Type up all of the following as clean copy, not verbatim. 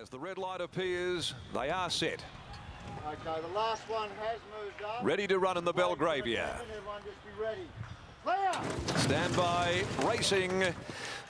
As the red light appears, they are set. Okay, the last one has moved up. Ready to run in the Belgravia. Everyone just be ready. Clear! Stand by, racing.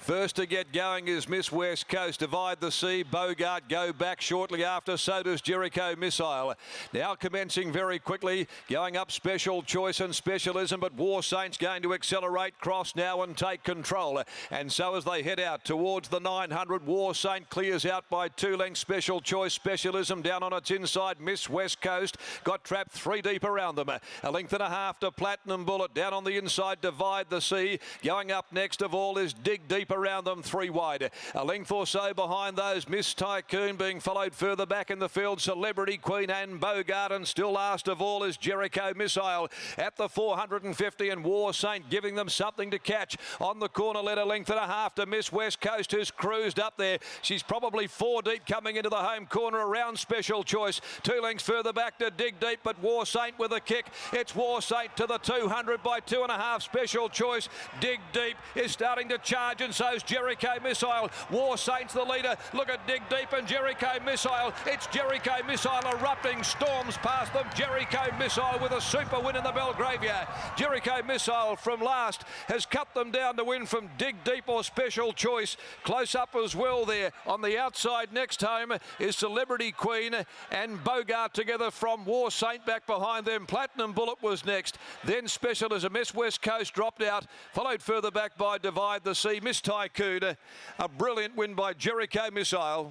First to get going is Miss West Coast. Divide the Sea. Bogart go back shortly after. So does Jericho Missile. Now commencing very quickly. Going up Special Choice and Specialism. But War Saints going to accelerate, cross now and take control. And so as they head out towards the 900, War Saint clears out by 2 lengths. Special Choice, Specialism down on its inside. Miss West Coast got trapped 3 deep around them. A length and a half to Platinum Bullet. Down on the inside, Divide the Sea. Going up next of all is Dig Deep around them 3 wide. A length or so behind those, Miss Tycoon being followed further back in the field, Celebrity Queen and Bogart, and still last of all is Jericho Missile at the 450, and War Saint giving them something to catch on the corner. Let a length and a half to Miss West Coast, who's cruised up there. She's probably 4 deep coming into the home corner around Special Choice. 2 lengths further back to Dig Deep, but War Saint with a kick. It's War Saint to the 200 by 2.5. Special Choice. Dig Deep is starting to charge, and so's Jericho Missile. War Saints the leader. Look at Dig Deep and Jericho Missile. It's Jericho Missile erupting, storms past them. Jericho Missile with a super win in the Belgravia. Jericho Missile from last has cut them down to win from Dig Deep or Special Choice. Close up as well there. On the outside next home is Celebrity Queen and Bogart together from War Saint. Back behind them, Platinum Bullet was next. Then Specialism. Miss West Coast dropped out, followed further back by Divide the Sea. Miss Tycoon, a brilliant win by Jericho Missile.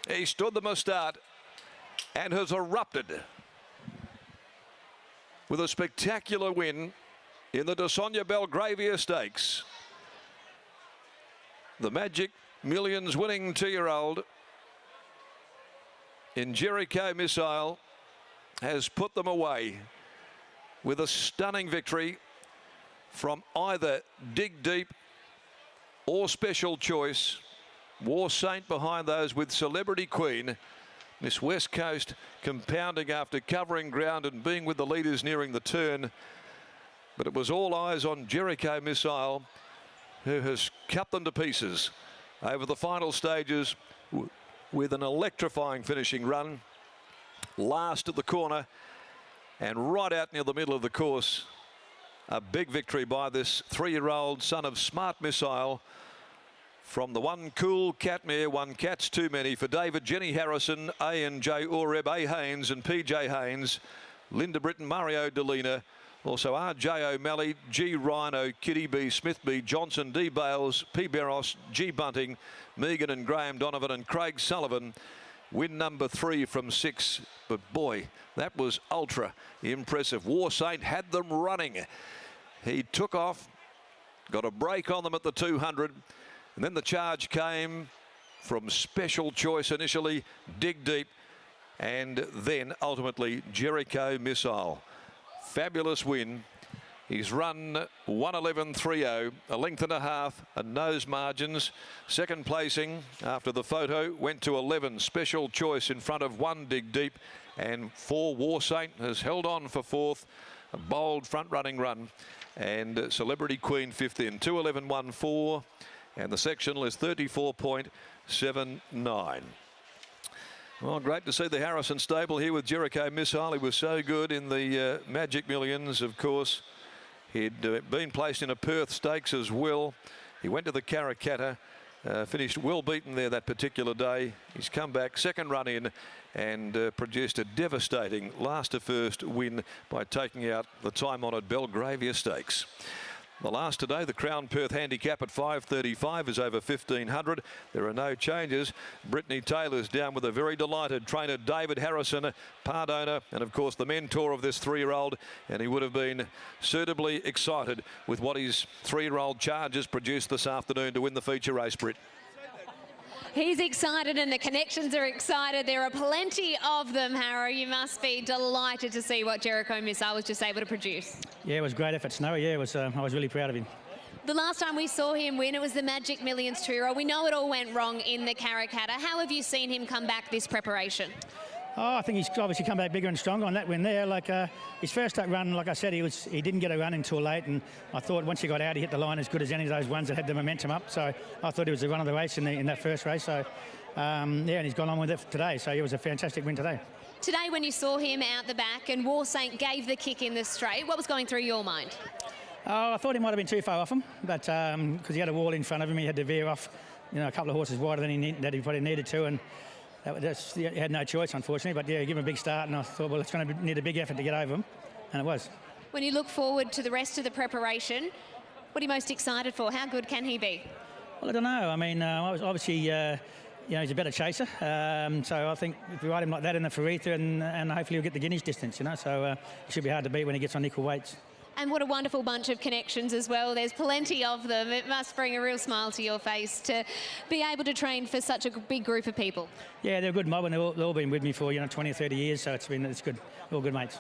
He stood them a start and has erupted with a spectacular win in the DeSonia Belgravia Stakes. The Magic Millions winning 2-year-old in Jericho Missile has put them away with a stunning victory from either Dig Deep or Special Choice. War Saint behind those with Celebrity Queen. Miss West Coast compounding after covering ground and being with the leaders nearing the turn. But it was all eyes on Jericho Missile, who has cut them to pieces over the final stages with an electrifying finishing run. Last at the corner and right out near the middle of the course. A big victory by this 3-year-old son of Smart Missile from the One Cool Catmere. One Cat's Too Many for David, Jenny Harrison, A and J Oreb, A Haynes and PJ Haynes, Linda Britton, Mario Delina, also RJ O'Malley, G Rhino, Kitty B, Smith B, Johnson, D Bales, P Barros, G Bunting, Megan and Graham Donovan and Craig Sullivan. Win number 3 from 6, but boy, that was ultra impressive. War Saint had them running. He took off, got a break on them at the 200, and then the charge came from Special Choice initially, Dig Deep, and then ultimately Jericho Missile. Fabulous win. He's run 1:11.30, a length and a half, and nose margins. Second placing after the photo went to 11. Special Choice in front of 1 Dig Deep, and 4 War Saint has held on for 4th. A bold front-running run, and Celebrity Queen 5th in 2:11.14, and the sectional is 34.79. Well, great to see the Harrison stable here with Jericho Missile. He was so good in the Magic Millions, of course. He'd been placed in a Perth Stakes as well. He went to the Karrakatta, finished well beaten there that particular day. He's come back, second run in, and produced a devastating last to first win by taking out the time-honoured Belgravia Stakes. The last today, the Crown Perth handicap at 5:35 is over 1,500. There are no changes. Brittany Taylor's down with a very delighted trainer, David Harrison, part owner, and of course the mentor of this 3-year-old. And he would have been suitably excited with what his 3-year-old Chargers produced this afternoon to win the feature race, Britt. He's excited and the connections are excited. There are plenty of them, Harrow. You must be delighted to see what Jericho Missile was just able to produce. Yeah, it was great effort, Snowy. Yeah, it was, I was really proud of him. The last time we saw him win, it was the Magic Millions 2-year-old. We know it all went wrong in the Karrakatta. How have you seen him come back this preparation? Oh, I think he's obviously come back bigger and stronger on that win there. Like his first up run, like I said, he didn't get a run until late, and I thought once he got out, he hit the line as good as any of those ones that had the momentum up. So I thought it was the run of the race in that first race. So and he's gone on with it today. So it was a fantastic win today. Today, when you saw him out the back and War Saint gave the kick in the straight, what was going through your mind? Oh, I thought he might have been too far off him, but because he had a wall in front of him, he had to veer off, a couple of horses wider than he probably needed to, and he had no choice, unfortunately. But yeah, give him a big start, and I thought, well, it's going to need a big effort to get over him, and it was. When you look forward to the rest of the preparation, what are you most excited for? How good can he be? Well, I don't know. I mean, obviously, he's a better chaser. So I think if we ride him like that in the Faritha, and hopefully he'll get the Guineas distance, So it should be hard to beat when he gets on equal weights. And what a wonderful bunch of connections as well. There's plenty of them. It must bring a real smile to your face to be able to train for such a big group of people. Yeah, they're a good mob, and they've all been with me for 20 or 30 years, so it's good. All good mates.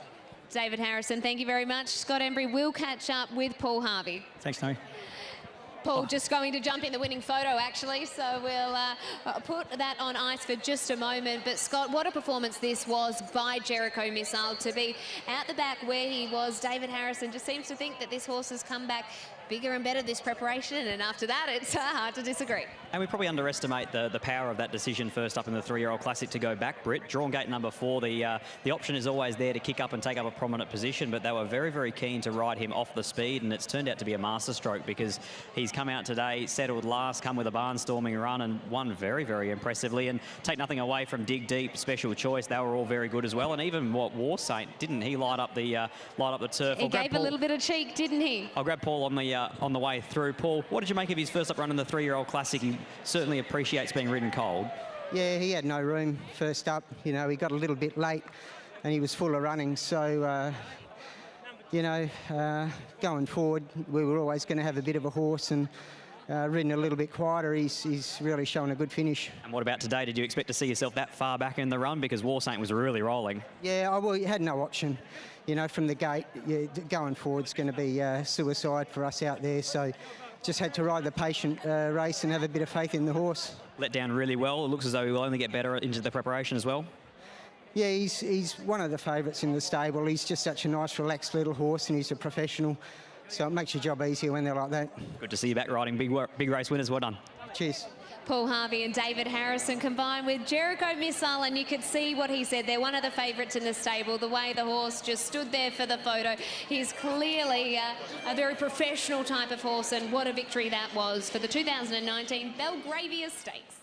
David Harrison, thank you very much. Scott Embry will catch up with Paul Harvey. Thanks, Naomi. Paul just going to jump in the winning photo, actually, so we'll put that on ice for just a moment. But, Scott, what a performance this was by Jericho Missile to be out the back where he was. David Harrison just seems to think that this horse has come back bigger and better this preparation, and after that, it's hard to disagree. And we probably underestimate the power of that decision first up in the 3-year-old classic to go back, Britt. Drawn gate number 4, the option is always there to kick up and take up a prominent position, but they were very, very keen to ride him off the speed, and it's turned out to be a masterstroke because he's come out today, settled last, come with a barnstorming run, and won very, very impressively. And take nothing away from Dig Deep, Special Choice, they were all very good as well. And even War Saint, didn't he light up the turf? He gave a little bit of cheek, didn't he? I'll grab Paul on the way through. Paul, what did you make of his first up run in the 3-year-old classic? He certainly appreciates being ridden cold. Yeah, he had no room first up. He got a little bit late and he was full of running. So, going forward, we were always going to have a bit of a horse, and ridden a little bit quieter, he's really shown a good finish. And what about today? Did you expect to see yourself that far back in the run? Because War Saint was really rolling. Yeah, we had no option. From the gate, going forward's going to be suicide for us out there. So just had to ride the patient race and have a bit of faith in the horse. Let down really well. It looks as though he will only get better into the preparation as well. Yeah, he's one of the favourites in the stable. He's just such a nice, relaxed little horse, and he's a professional. So it makes your job easier when they're like that. Good to see you back riding big race winners. Well done. Cheers. Paul Harvey and David Harrison combined with Jericho Missile, and you could see what he said. They're one of the favourites in the stable. The way the horse just stood there for the photo. He's clearly a very professional type of horse, and what a victory that was for the 2019 Belgravia Stakes.